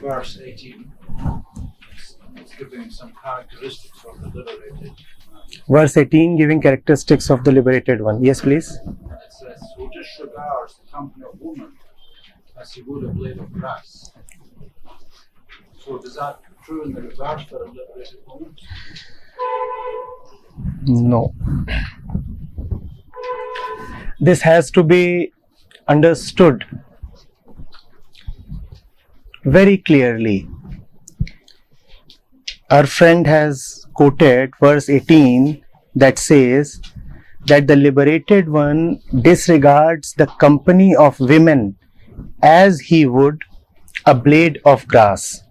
verse 18, it's giving some characteristics of the liberated. Verse 18 giving characteristics of the liberated one. Yes, please. It says, who disregards the company of woman as he would a blade of grass. So is that true in the reverse for a liberated woman? No. This has to be understood very clearly. Our friend has quoted verse 18 that says that the liberated one disregards the company of women as he would a blade of grass.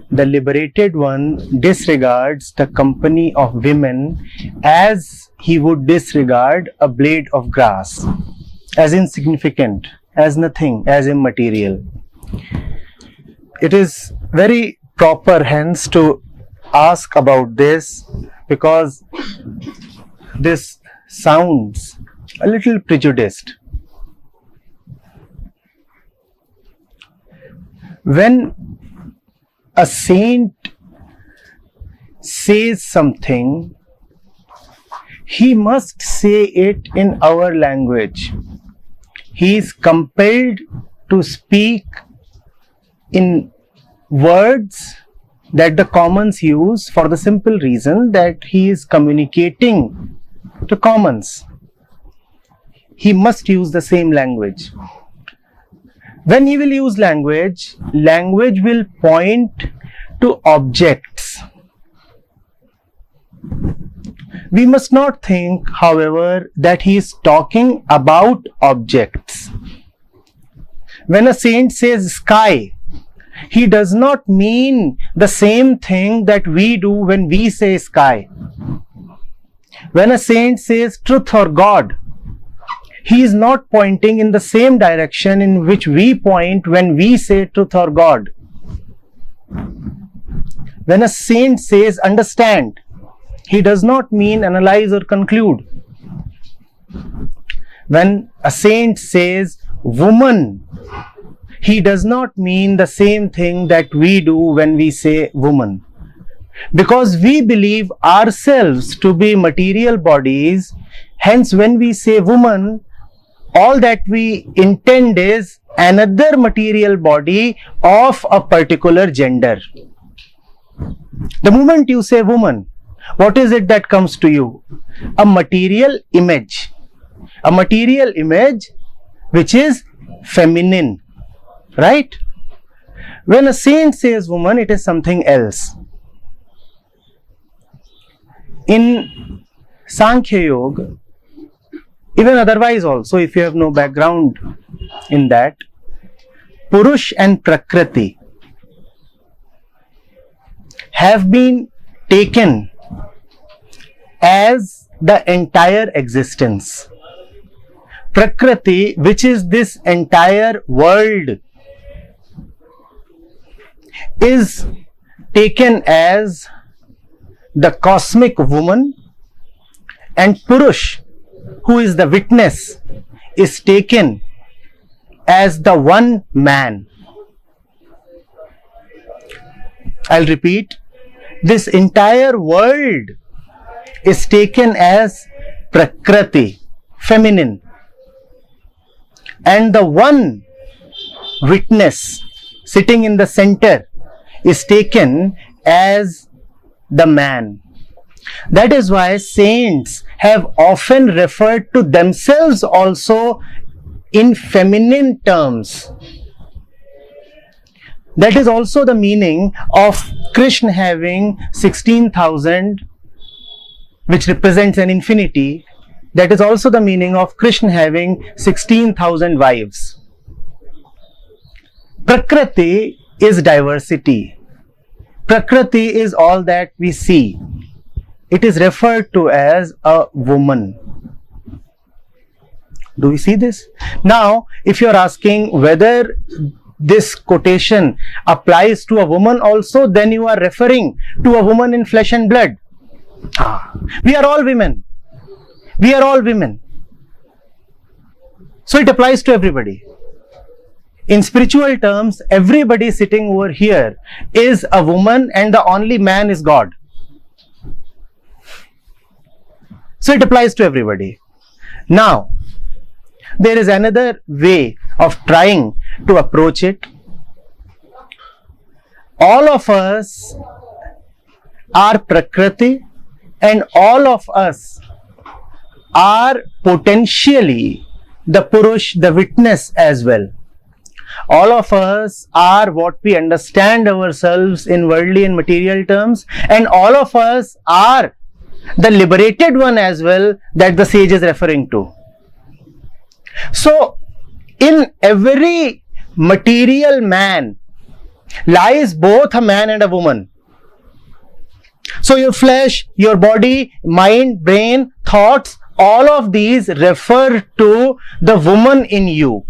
The liberated one disregards the company of women as he would disregard a blade of grass, as insignificant, as nothing, as immaterial. It is very proper hence to ask about this, because this sounds a little prejudiced. When a saint says something, he must say it in our language. He is compelled to speak in words that the commons use for the simple reason that he is communicating to commons. He must use the same language. When he will use language, language will point to objects. We must not think, however, that he is talking about objects. When a saint says sky, he does not mean the same thing that we do when we say sky. When a saint says truth or God, he is not pointing in the same direction in which we point when we say truth or God. When a saint says understand, he does not mean analyze or conclude. When a saint says woman, he does not mean the same thing that we do when we say woman. Because we believe ourselves to be material bodies, hence when we say woman, all that we intend is another material body of a particular gender. The moment you say woman, what is it that comes to you? A material image. A material image which is feminine. Right? When a saint says woman, it is something else. In Sankhya Yoga, even otherwise also, if you have no background in that, Purush and Prakriti have been taken as the entire existence. Prakriti, which is this entire world, is taken as the cosmic woman, and Purush, who is the witness, is taken as the one man. I'll repeat, this entire world is taken as Prakriti, feminine, and the one witness sitting in the center is taken as the man. That is why saints have often referred to themselves also in feminine terms. That is also the meaning of Krishna having 16,000, which represents an infinity. That is also the meaning of Krishna having 16,000 wives. Prakriti is diversity. Prakriti is all that we see. It is referred to as a woman. Do we see this? Now, if you are asking whether this quotation applies to a woman also, then you are referring to a woman in flesh and blood. We are all women. We are all women. So it applies to everybody. in spiritual terms, everybody sitting over here is a woman and the only man is God. So it applies to everybody. Now, there is another way of trying to approach it. All of us are Prakriti and all of us are potentially the Purush, the witness as well. All of us are what we understand ourselves in worldly and material terms, and all of us are the liberated one as well that the sage is referring to. So, in every material man lies both a man and a woman. So, your flesh, your body, mind, brain, thoughts, all of these refer to the woman in you.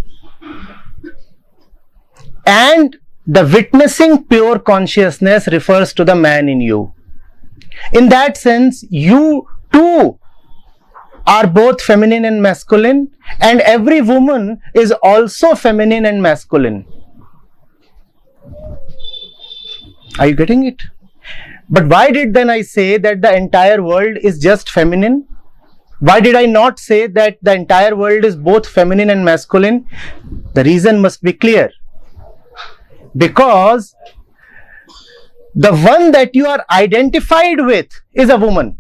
And the witnessing pure consciousness refers to the man in you. In that sense, you too are both feminine and masculine, and every woman is also feminine and masculine. Are you getting it? But why did then I say that the entire world is just feminine? Why did I not say that the entire world is both feminine and masculine? The reason must be clear. Because the one that you are identified with is a woman.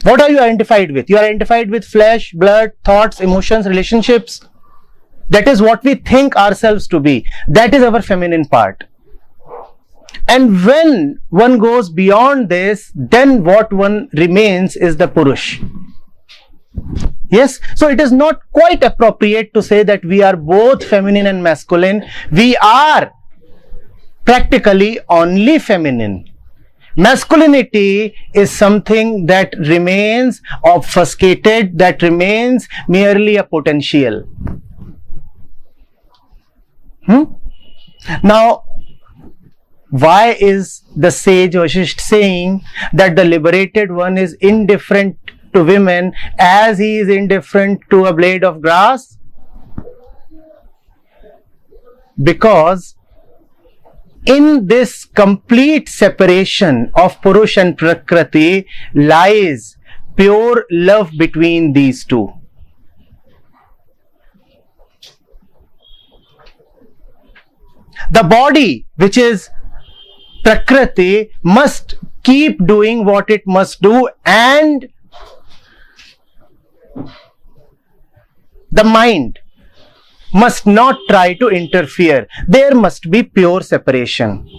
What are you identified with? You are identified with flesh, blood, thoughts, emotions, relationships. That is what we think ourselves to be. That is our feminine part. And when one goes beyond this, then what one remains is the Purush. Yes, so it is not quite appropriate to say that we are both feminine and masculine. We are practically only feminine. Masculinity is something that remains obfuscated, that remains merely a potential. Now, why is the sage Vasishtha saying that the liberated one is indifferent to women as he is indifferent to a blade of grass? Because in this complete separation of Purush and Prakriti lies pure love between these two. The body, which is Prakriti, must keep doing what it must do, and the mind must not try to interfere. There must be pure separation.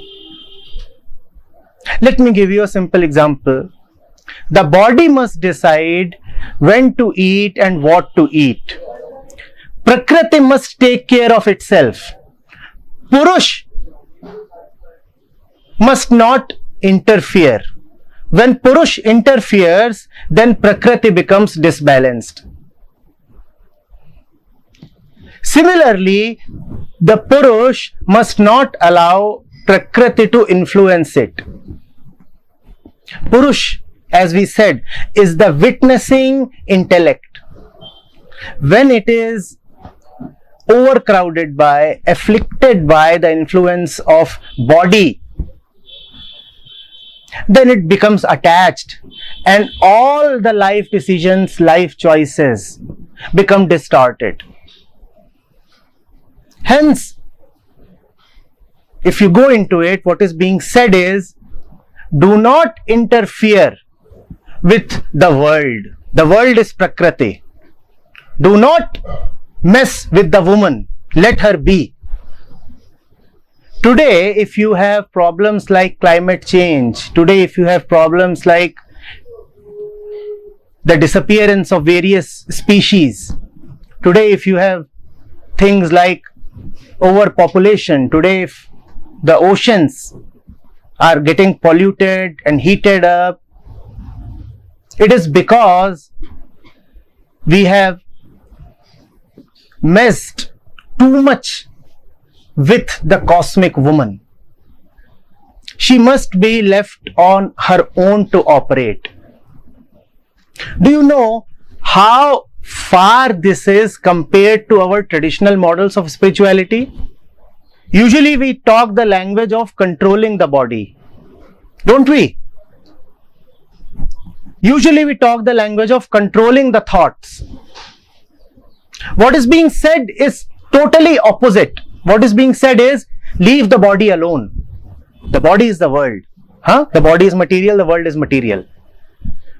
Let me give you a simple example. The body must decide when to eat and what to eat. Prakriti must take care of itself. Purush must not interfere. When Purush interferes, then Prakriti becomes disbalanced. Similarly, the Purush must not allow Prakriti to influence it. Purush, as we said, is the witnessing intellect. When it is overcrowded by, afflicted by the influence of body, then it becomes attached, and all the life decisions, life choices become distorted. Hence, if you go into it, what is being said is, do not interfere with the world. The world is Prakriti. Do not mess with the woman. Let her be. Today, if you have problems like climate change, today if you have problems like the disappearance of various species, today if you have things like overpopulation, today if the oceans are getting polluted and heated up, it is because we have messed too much with the cosmic woman. She must be left on her own to operate. Do you know how far this is compared to our traditional models of spirituality? Usually we talk the language of controlling the body, don't we? Usually we talk the language of controlling the thoughts. What is being said is totally opposite. What is being said is, leave the body alone. The body is the world. The body is material, the world is material.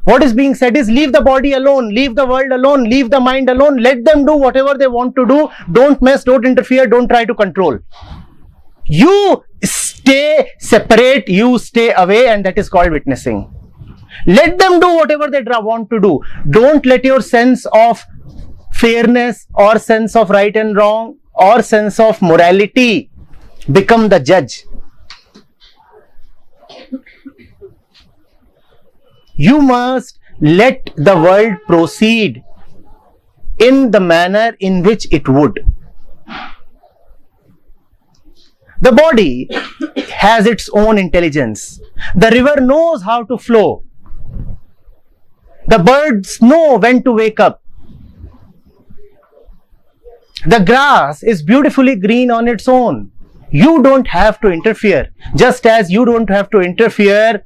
What is being said is, leave the body alone, leave the world alone, leave the mind alone, let them do whatever they want to do, don't mess, don't interfere, don't try to control. You stay separate, you stay away, and that is called witnessing. Let them do whatever they want to do. Don't let your sense of fairness or sense of right and wrong or sense of morality become the judge. You must let the world proceed in the manner in which it would. The body has its own intelligence. The river knows how to flow. The birds know when to wake up. The grass is beautifully green on its own. You don't have to interfere, just as you don't have to interfere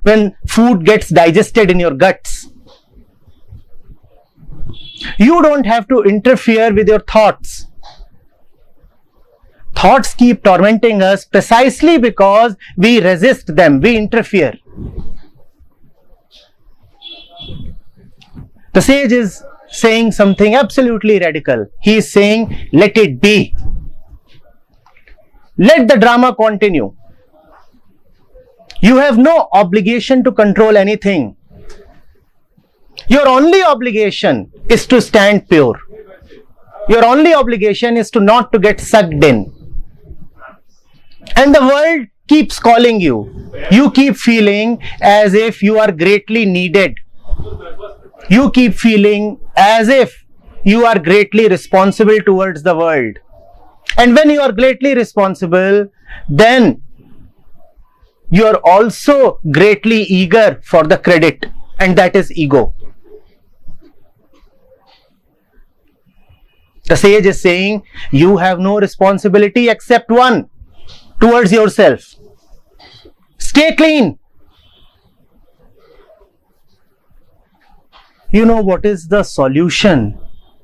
when food gets digested in your guts. You don't have to interfere with your thoughts. Thoughts keep tormenting us precisely because we resist them, we interfere. The sage is saying something absolutely radical. He is saying, let it be. Let the drama continue. You have no obligation to control anything. Your only obligation is to stand pure. Your only obligation is to not to get sucked in. And the world keeps calling you. You keep feeling as if you are greatly needed. You keep feeling as if you are greatly responsible towards the world. And when you are greatly responsible, then you are also greatly eager for the credit, and that is ego. The sage is saying, you have no responsibility except one, towards yourself. Stay clean. You know what is the solution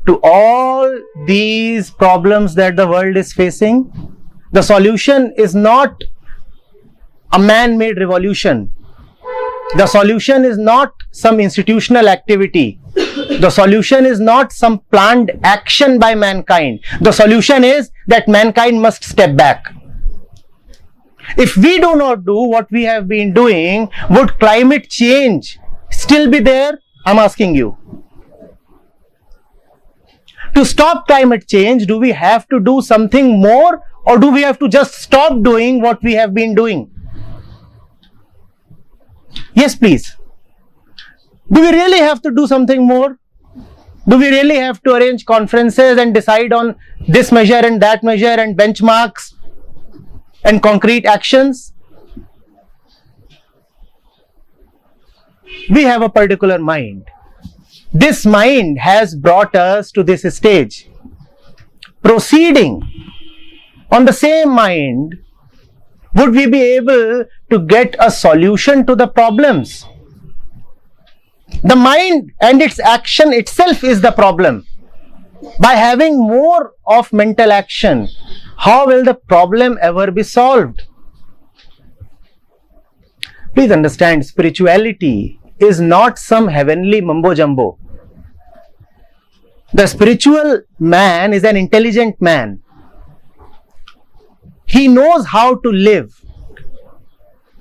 to all these problems that the world is facing? The solution is not a man-made revolution. The solution is not some institutional activity. The solution is not some planned action by mankind. The solution is that mankind must step back. If we do not do what we have been doing, would climate change still be there? I'm asking you. To stop climate change, do we have to do something more, or do we have to just stop doing what we have been doing? Yes, please. Do we really have to do something more? Do we really have to arrange conferences and decide on this measure and that measure and benchmarks and concrete actions? We have a particular mind. This mind has brought us to this stage. Proceeding on the same mind, would we be able to get a solution to the problems? The mind and its action itself is the problem. By having more of mental action, how will the problem ever be solved? Please understand, spirituality is not some heavenly mumbo jumbo. The spiritual man is an intelligent man. He knows how to live.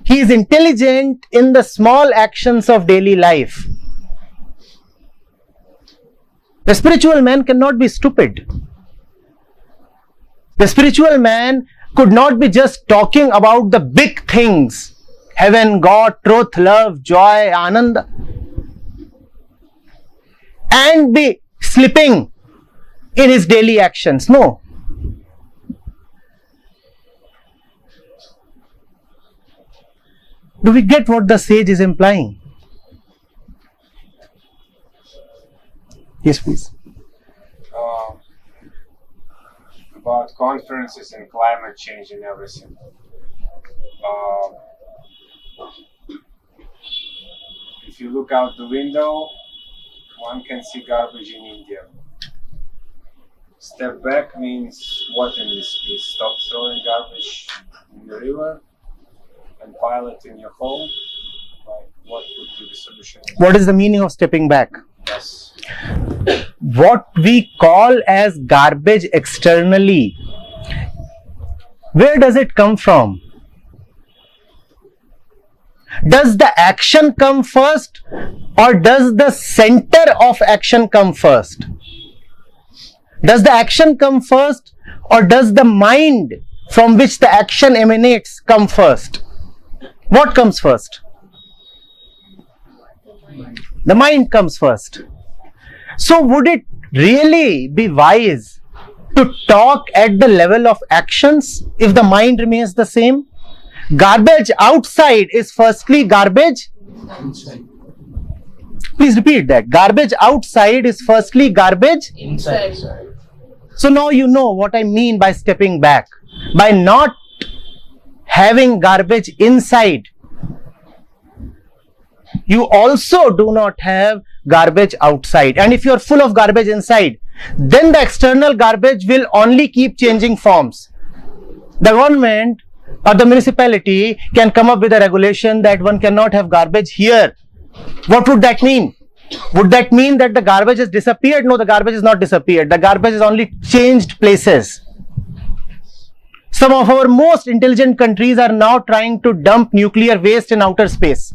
He is intelligent in the small actions of daily life. The spiritual man cannot be stupid. The spiritual man could not be just talking about the big things, heaven, God, truth, love, joy, ananda, and be slipping in his daily actions. No. Do we get what the sage is implying? Yes, please. about conferences and climate change and everything. If you look out the window, one can see garbage in India. Step back means what in this case? Stop throwing garbage in the river and pile it in your home? Like, what would be the solution? What is the meaning of stepping back? Yes. What we call as garbage externally, where does it come from? Does the action come first, or does the center of action come first? Does the action come first, or does the mind from which the action emanates come first? What comes first? The mind comes first. So would it really be wise to talk at the level of actions if the mind remains the same? Garbage outside is firstly garbage. Inside. Please repeat that. Garbage outside is firstly garbage. Inside. So now you know what I mean by stepping back. By not having garbage inside, you also do not have garbage outside. And if you are full of garbage inside, then the external garbage will only keep changing forms. The government or the municipality can come up with a regulation that one cannot have garbage here. What would that mean? Would that mean that the garbage has disappeared? No, the garbage has not disappeared. The garbage has only changed places. Some of our most intelligent countries are now trying to dump nuclear waste in outer space.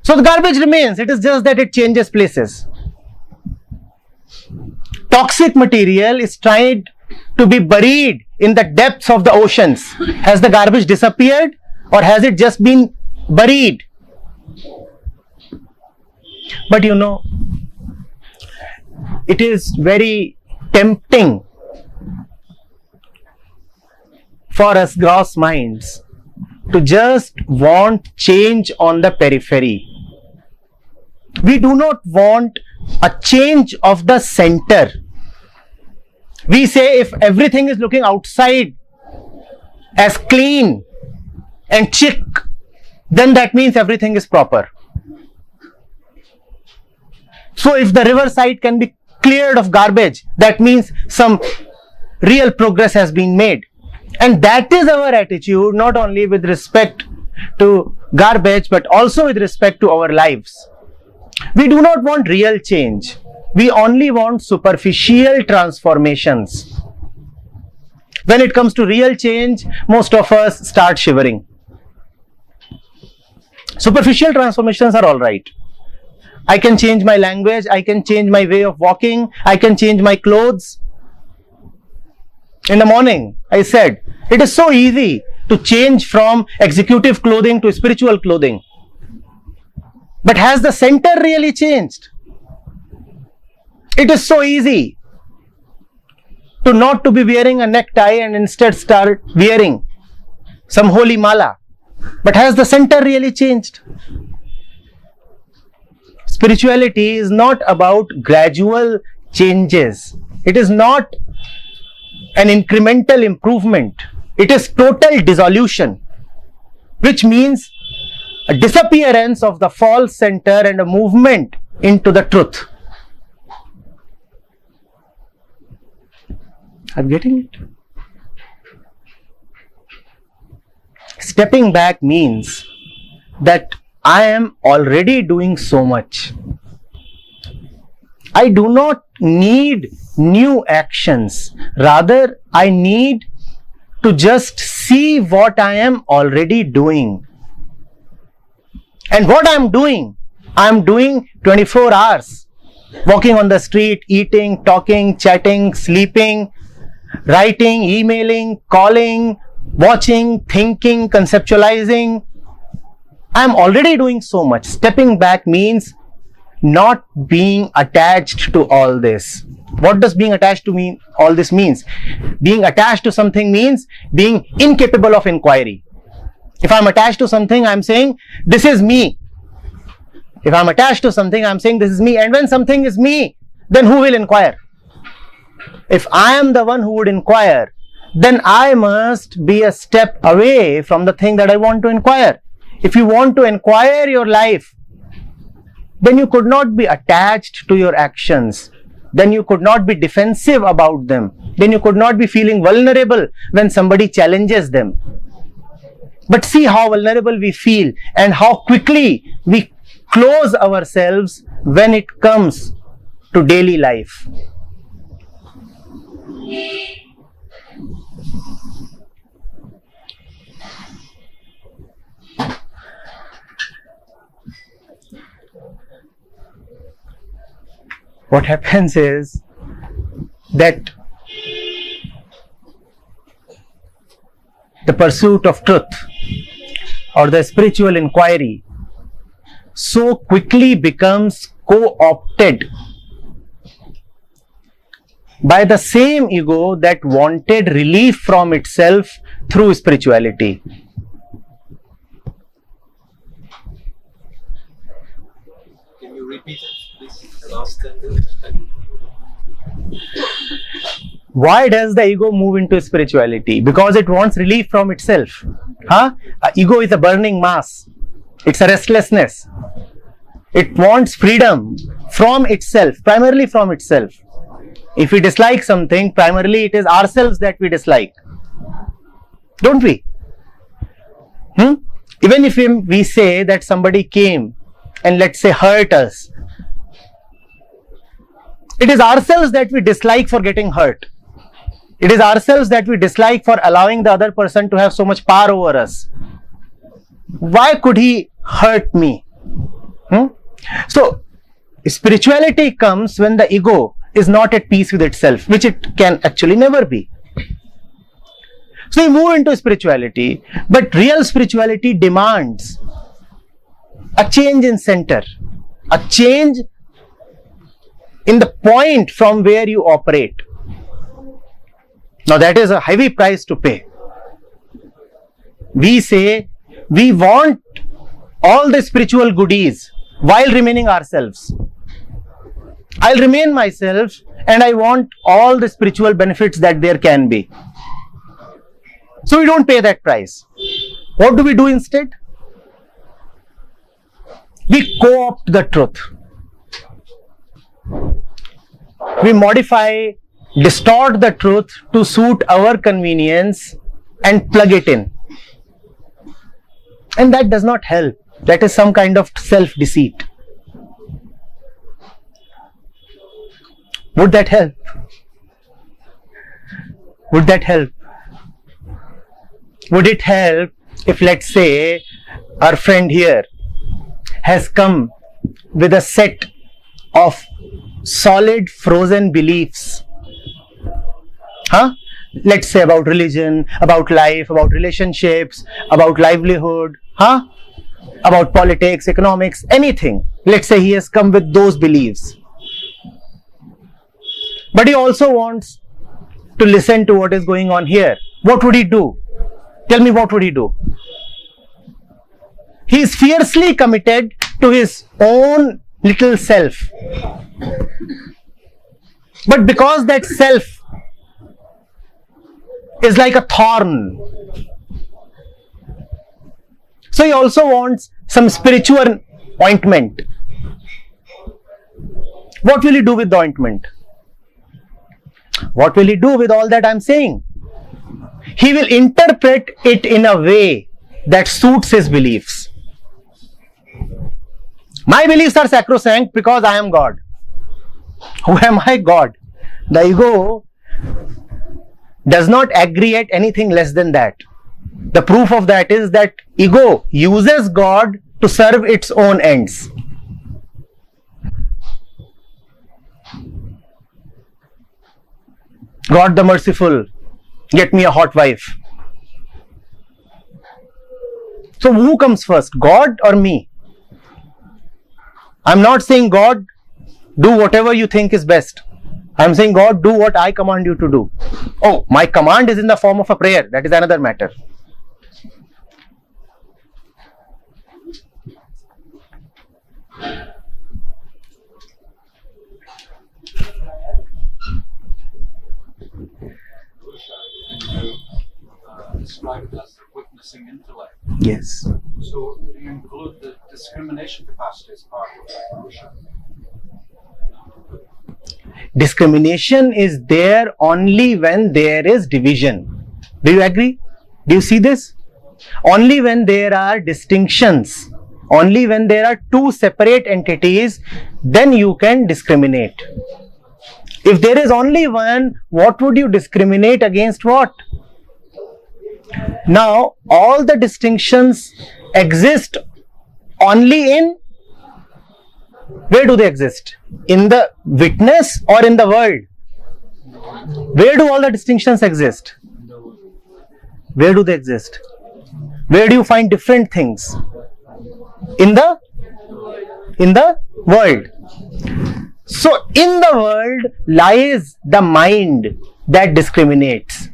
So the garbage remains, it is just that it changes places. Toxic material is tried to be buried in the depths of the oceans. Has the garbage disappeared, or has it just been buried? But you know, it is very tempting for us gross minds to just want change on the periphery. We do not want a change of the center. We say if everything is looking outside as clean and chic, then that means everything is proper. So if the riverside can be cleared of garbage, that means some real progress has been made. And that is our attitude, not only with respect to garbage, but also with respect to our lives. We do not want real change. We only want superficial transformations. When it comes to real change, most of us start shivering. Superficial transformations are all right. I can change my language, I can change my way of walking, I can change my clothes. In the morning, I said, it is so easy to change from executive clothing to spiritual clothing. But has the center really changed? It is so easy to not to be wearing a necktie and instead start wearing some holy mala. But has the center really changed? Spirituality is not about gradual changes. It is not an incremental improvement. It is total dissolution, which means a disappearance of the false center and a movement into the truth. Are you getting it? Stepping back means that I am already doing so much. I do not need new actions. Rather, I need to just see what I am already doing. And what I am doing 24 hours. Walking on the street, eating, talking, chatting, sleeping, writing, emailing, calling, watching, thinking, conceptualizing. I am already doing so much. Stepping back means not being attached to all this. What does being attached to mean? All this means being attached to something means being incapable of inquiry. If I am attached to something, I am saying this is me. If I am attached to something, I am saying this is me. And when something is me, then who will inquire? If I am the one who would inquire, then I must be a step away from the thing that I want to inquire. If you want to inquire your life, then you could not be attached to your actions. Then you could not be defensive about them. Then you could not be feeling vulnerable when somebody challenges them. But see how vulnerable we feel and how quickly we close ourselves when it comes to daily life. What happens is that the pursuit of truth or the spiritual inquiry so quickly becomes co-opted by the same ego that wanted relief from itself through spirituality. Can you repeat it, please? The last sentence. Why does the ego move into spirituality? Because it wants relief from itself. Ego is a burning mass. It's a restlessness. It wants freedom from itself, primarily from itself. If we dislike something, primarily it is ourselves that we dislike. Don't we? Even if we say that somebody came and let's say hurt us, it is ourselves that we dislike for getting hurt. It is ourselves that we dislike for allowing the other person to have so much power over us. Why could he hurt me? So, spirituality comes when the ego is not at peace with itself, which it can actually never be. So, we move into spirituality, but real spirituality demands a change in center, a change in the point from where you operate. Now that is a heavy price to pay. We say we want all the spiritual goodies while remaining ourselves. I'll remain myself and I want all the spiritual benefits that there can be. So we don't pay that price. What do we do instead? We co-opt the truth. We modify, distort the truth to suit our convenience and plug it in. And that does not help. That is some kind of self-deceit. Would that help? Would that help? Would it help if, let's say, our friend here has come with a set of solid frozen beliefs, let's say about religion, about life, about relationships, about livelihood, about politics, economics, anything. Let's say he has come with those beliefs, but he also wants to listen to what is going on here. What would he do? Tell me, what would he do? He is fiercely committed to his own little self. But because that self is like a thorn, so he also wants some spiritual ointment. What will he do with the ointment? What will he do with all that I am saying? He will interpret it in a way that suits his beliefs. My beliefs are sacrosanct because I am God. Who am I? God. The ego does not agree at anything less than that. The proof of that is that ego uses God to serve its own ends. God the merciful, get me a hot wife. So who comes first, God or me? I'm not saying God, do whatever you think is best. I'm saying God, do what I command you to do. Oh, my command is in the form of a prayer. That is another matter. practicing intellect. Yes. So do you include the discrimination capacity as part of that Purusha? Discrimination is there only when there is division. Do you agree? Do you see this? Only when there are distinctions, only when there are two separate entities, then you can discriminate. If there is only one, what would you discriminate against what? Now, all the distinctions exist only in, where do they exist? In the witness or in the world? Where do all the distinctions exist? Where do they exist? Where do you find different things? In the world. So in the world lies the mind that discriminates.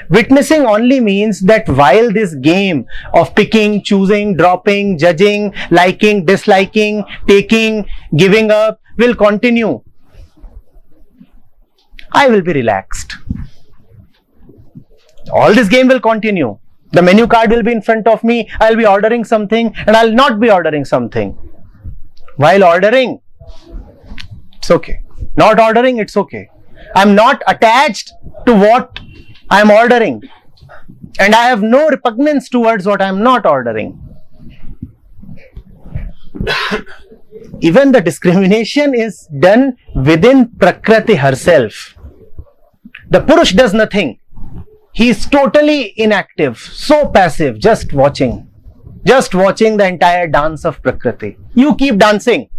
Witnessing only means that while this game of picking, choosing, dropping, judging, liking, disliking, taking, giving up will continue, I will be relaxed. All this game will continue. The menu card will be in front of me. I'll be ordering something and I'll not be ordering something. While ordering, it's okay. Not ordering, it's okay. I'm not attached to what I'm ordering. And I have no repugnance towards what I'm not ordering. Even the discrimination is done within Prakriti herself. The Purush does nothing. He is totally inactive, so passive, just watching the entire dance of Prakriti. You keep dancing,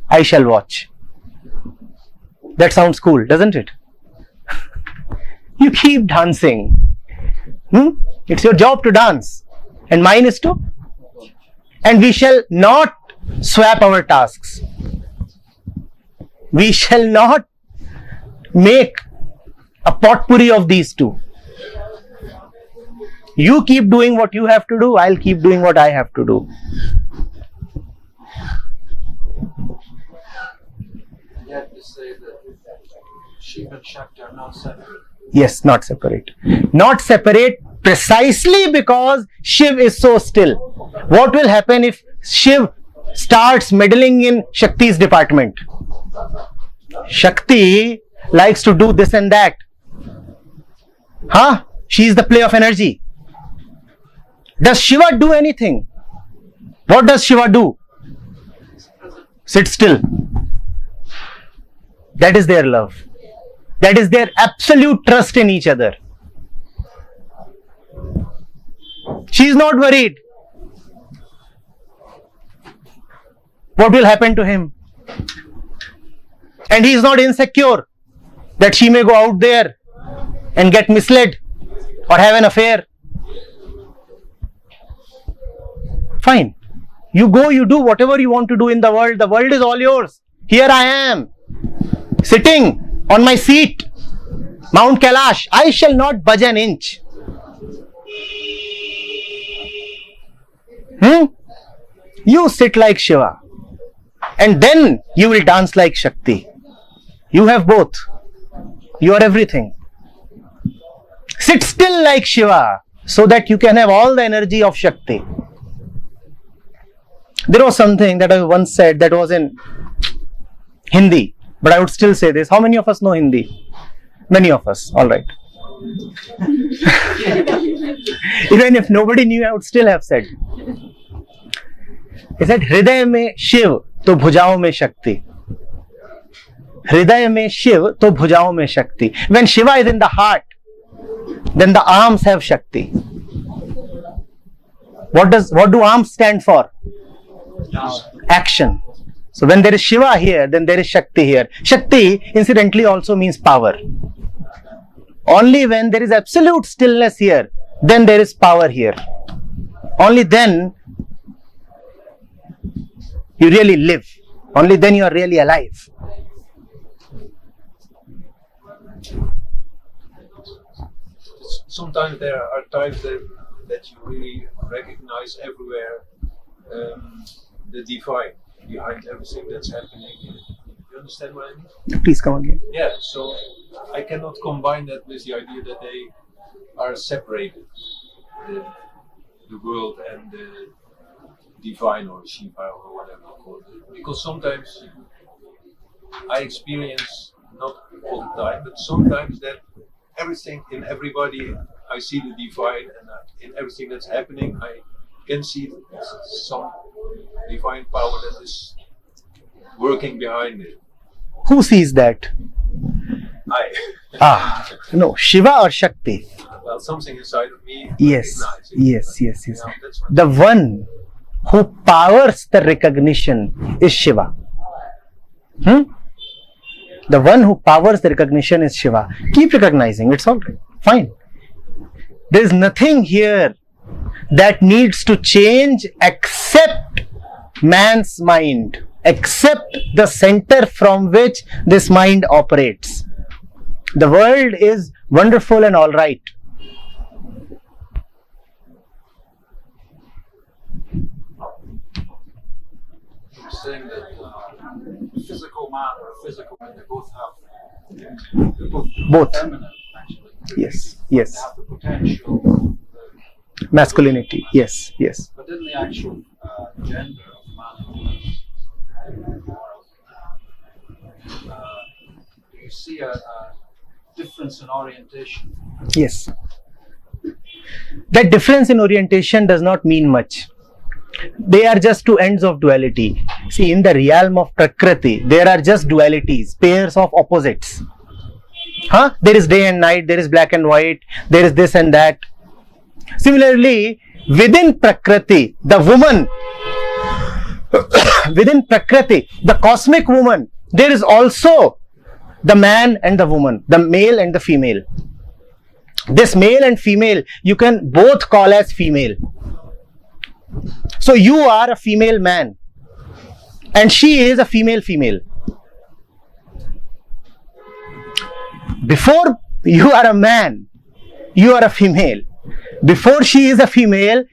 I shall watch. That sounds cool, doesn't it? You keep dancing. It's your job to dance, and mine is to. And we shall not swap our tasks. We shall not make a potpourri of these two. You keep doing what you have to do, I'll keep doing what I have to do. Yet you say that Shiva and Shakti are not separate. Yes, not separate. Not separate precisely because Shiv is so still. What will happen if Shiv starts meddling in Shakti's department? Shakti likes to do this and that. She is the play of energy. Does Shiva do anything? What does Shiva do? Sit still. That is their love. That is their absolute trust in each other. She is not worried. What will happen to him? And he is not insecure that she may go out there and get misled or have an affair. Fine. You go, you do whatever you want to do in the world. The world is all yours. Here I am, sitting on my seat, Mount Kailash. I shall not budge an inch. You sit like Shiva, and then you will dance like Shakti. You have both. You are everything. Sit still like Shiva so that you can have all the energy of Shakti. There was something that I once said that was in Hindi, but I would still say this. How many of us know Hindi? Many of us. All right. Even if nobody knew, I would still have said. He said, Hriday mein Shiv, to bhujaon mein Shakti. Hriday mein Shiv, to bhujaon mein Shakti. When Shiva is in the heart, then the arms have Shakti. What do arms stand for? Action. So when there is Shiva here, then there is Shakti here. Shakti incidentally also means power. Only when there is absolute stillness here, then there is power here. Only then you really live. Only then you are really alive. Sometimes there are times that you really recognize everywhere the divine behind everything that's happening. You understand what I mean? Please come again. Yeah, so I cannot combine that with the idea that they are separated. the world and the divine or Shiva or whatever you call it. Because sometimes I experience, not all the time, but sometimes that everything in everybody, I see the divine, and in everything that's happening, I can see some divine power that is working behind it. Who sees that? No, Shiva or Shakti? Well, something inside of me. Yes, recognizes it, yes, but, yes, yes. that's what The one who powers the recognition is Shiva. The one who powers the recognition is Shiva. Keep recognizing, it's all right. Fine. There is nothing here that needs to change except man's mind, except the center from which this mind operates. The world is wonderful and all right. You're saying that physical man or a physical man, they're both Both. feminine, actually. Yes, They yes. have the potential, Masculinity. Yes, yes. but in the actual gender of man and woman, do you see a difference in orientation? Yes. That difference in orientation does not mean much. They are just two ends of duality. See, in the realm of Prakriti, there are just dualities, pairs of opposites. There is day and night, there is black and white, there is this and that. Similarly, within Prakriti, the woman, within Prakriti, the cosmic woman, there is also the man and the woman, the male and the female. This male and female, you can both call as female. So you are a female man and she is a female. Before you are a man, you are a female. Before she is a female,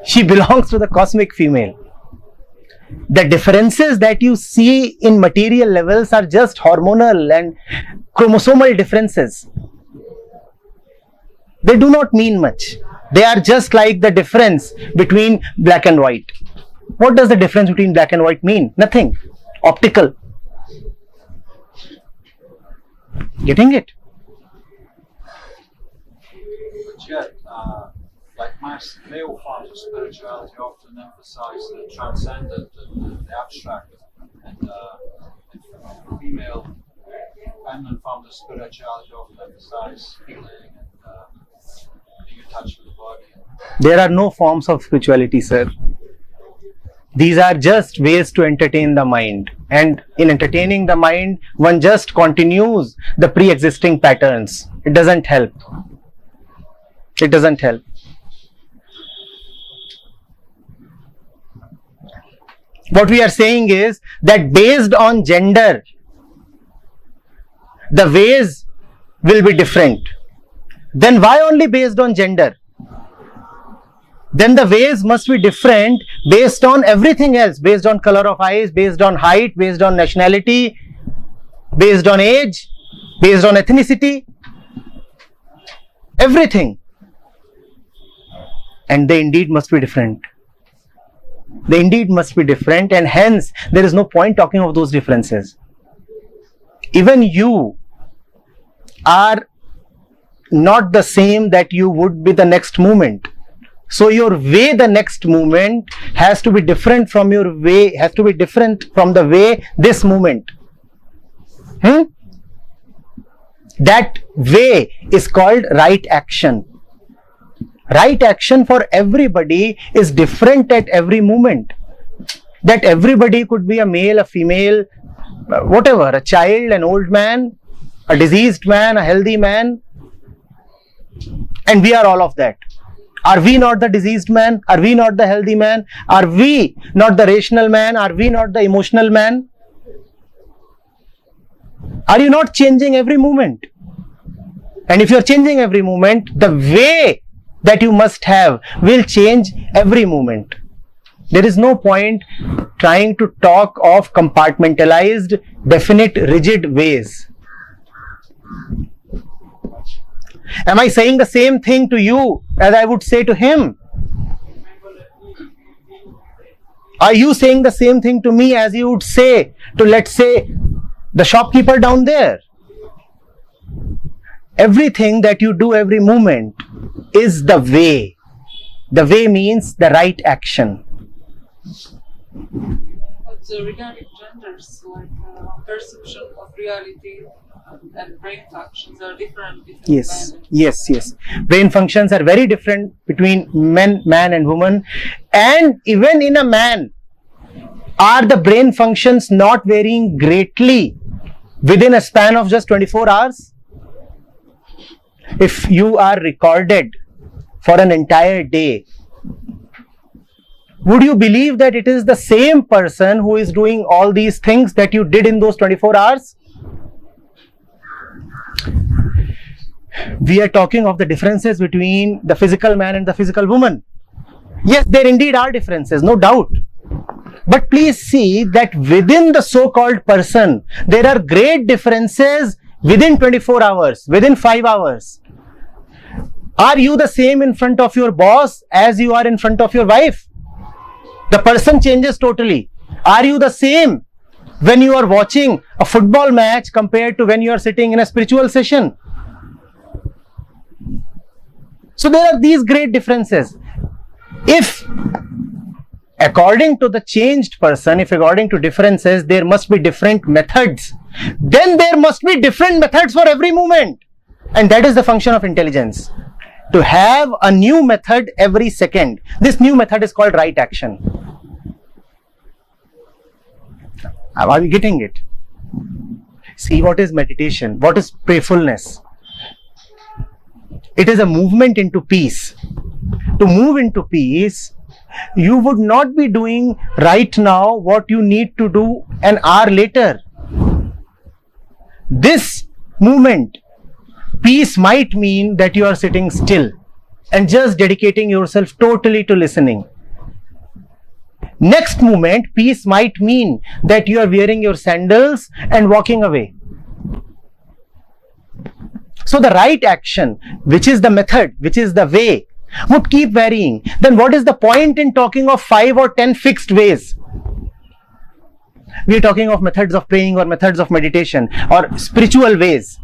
she belongs to the cosmic female. The differences that you see in material levels are just hormonal and chromosomal differences. They do not mean much. They are just like the difference between black and white. What does the difference between black and white mean? Nothing. Optical. Getting it? But yet, like male forms of spirituality often emphasize the transcendent and the abstract, and feminine forms of spirituality often emphasize feeling and being in touch with the body. There are no forms of spirituality, sir. These are just ways to entertain the mind. And in entertaining the mind, one just continues the pre-existing patterns. It doesn't help. It doesn't help. What we are saying is that based on gender, the ways will be different. Then why only based on gender? Then the ways must be different based on everything else, based on color of eyes, based on height, based on nationality, based on age, based on ethnicity, everything. And they indeed must be different. They indeed must be different, and hence there is no point talking of those differences. Even you are not the same that you would be the next moment. So your way the next moment has to be different from your way, has to be different from the way this moment. That way is called right action. Right action for everybody is different at every moment. That everybody could be a male, a female, whatever, a child, an old man, a diseased man, a healthy man. And we are all of that. Are we not the diseased man? Are we not the healthy man? Are we not the rational man? Are we not the emotional man? Are you not changing every moment? And if you are changing every moment, the way that you must have will change every moment. There is no point trying to talk of compartmentalized, definite, rigid ways. Am I saying the same thing to you as I would say to him? Are you saying the same thing to me as you would say to, let's say, the shopkeeper down there? Everything that you do every moment is the way. The way means the right action. But regarding genders, like perception of reality and brain functions are different between Yes, men and yes. Brain functions are very different between man and woman. And even in a man, are the brain functions not varying greatly within a span of just 24 hours? If you are recorded for an entire day, would you believe that it is the same person who is doing all these things that you did in those 24 hours? We are talking of the differences between the physical man and the physical woman. Yes, there indeed are differences, no doubt. But please see that within the so-called person, there are great differences within 24 hours, within 5 hours. Are you the same in front of your boss as you are in front of your wife? The person changes totally. Are you the same when you are watching a football match compared to when you are sitting in a spiritual session? So there are these great differences. If according to the changed person, if according to differences, there must be different methods, then there must be different methods for every moment. And that is the function of intelligence. To have a new method every second. This new method is called right action. Are we getting it? See, what is meditation? What is prayerfulness? It is a movement into peace. To move into peace, you would not be doing right now what you need to do an hour later. This movement, peace, might mean that you are sitting still and just dedicating yourself totally to listening. Next moment, peace might mean that you are wearing your sandals and walking away. So the right action, which is the method, which is the way, would keep varying. Then what is the point in talking of 5 or 10 fixed ways? We are talking of methods of praying or methods of meditation or spiritual ways,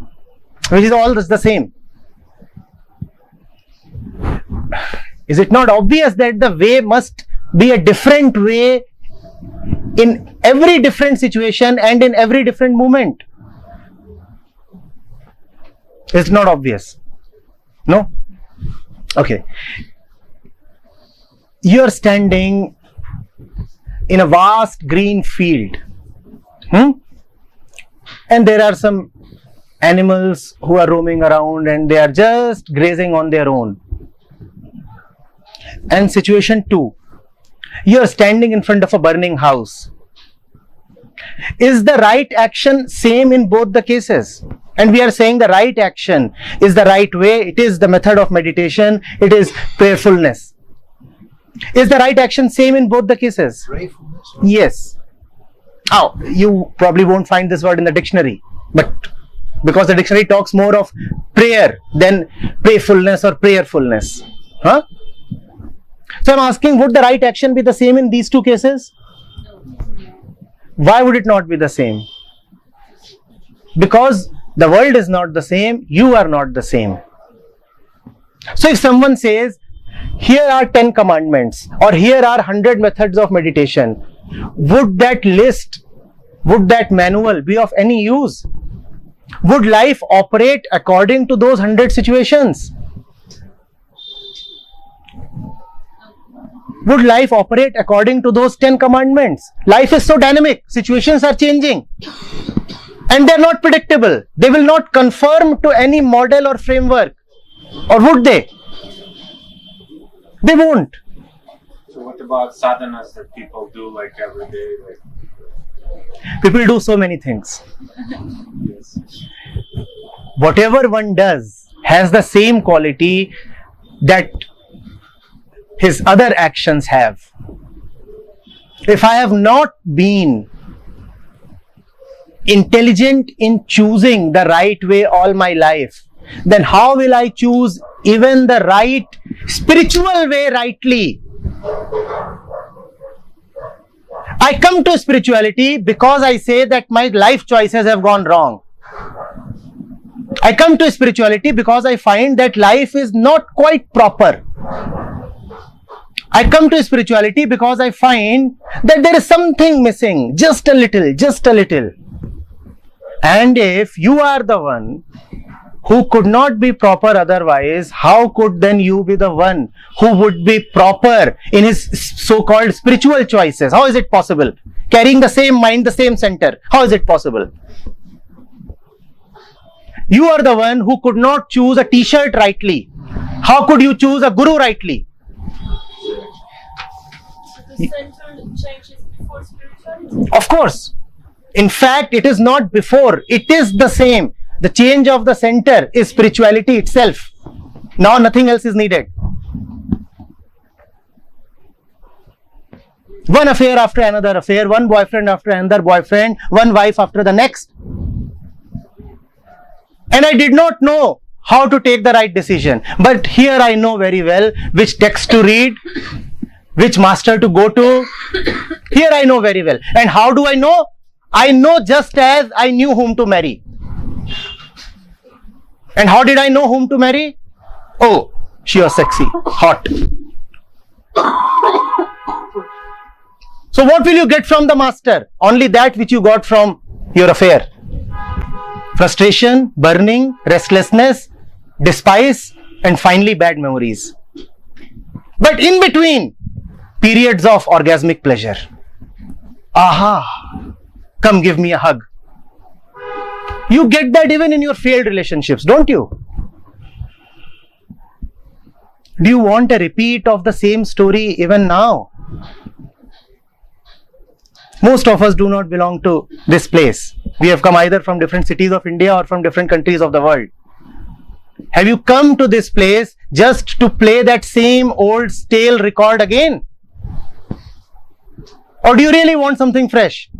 which is all the same. Is it not obvious that the way must be a different way in every different situation and in every different moment? It's not obvious. No? Okay. You're standing in a vast green field. And there are some animals who are roaming around and they are just grazing on their own. And situation 2. You're standing in front of a burning house. Is the right action same in both the cases? And we are saying the right action is the right way. It is the method of meditation. It is prayerfulness. Is the right action same in both the cases? Prayerfulness. Yes. Oh, you probably won't find this word in the dictionary. But because the dictionary talks more of prayer than prayerfulness or prayerfulness. Huh? So I'm asking, would the right action be the same in these two cases? Why would it not be the same? Because the world is not the same, you are not the same. So if someone says, here are 10 commandments or here are 100 methods of meditation, would that list, would that manual be of any use? Would life operate according to those 100 situations? Would life operate according to those 10 commandments? Life is so dynamic, situations are changing. And they are not predictable. They will not conform to any model or framework. Or would they? They won't. So what about sadhanas that people do like every day? People do so many things. Yes. Whatever one does has the same quality that his other actions have. If I have not been intelligent in choosing the right way all my life, then how will I choose even the right spiritual way rightly? I come to spirituality because I say that my life choices have gone wrong. I come to spirituality because I find that life is not quite proper. I come to spirituality because I find that there is something missing, just a little, just a little. And if you are the one who could not be proper otherwise, how could then you be the one who would be proper in his so-called spiritual choices? How is it possible? Carrying the same mind, the same center. How is it possible? You are the one who could not choose a t-shirt rightly. How could you choose a guru rightly? So the center changes before spirituality? Of course. In fact, it is not before. It is the same. The change of the center is spirituality itself. Now nothing else is needed. One affair after another affair, one boyfriend after another boyfriend, one wife after the next. And I did not know how to take the right decision. But here I know very well which text to read, which master to go to. Here I know very well. And how do I know? I know just as I knew whom to marry. And how did I know whom to marry? Oh, she was sexy, hot. So what will you get from the master? Only that which you got from your affair. Frustration, burning, restlessness, despise, and finally bad memories. But in between, periods of orgasmic pleasure. Aha, come give me a hug. You get that even in your failed relationships, don't you? Do you want a repeat of the same story even now? Most of us do not belong to this place. We have come either from different cities of India or from different countries of the world. Have you come to this place just to play that same old stale record again? Or do you really want something fresh?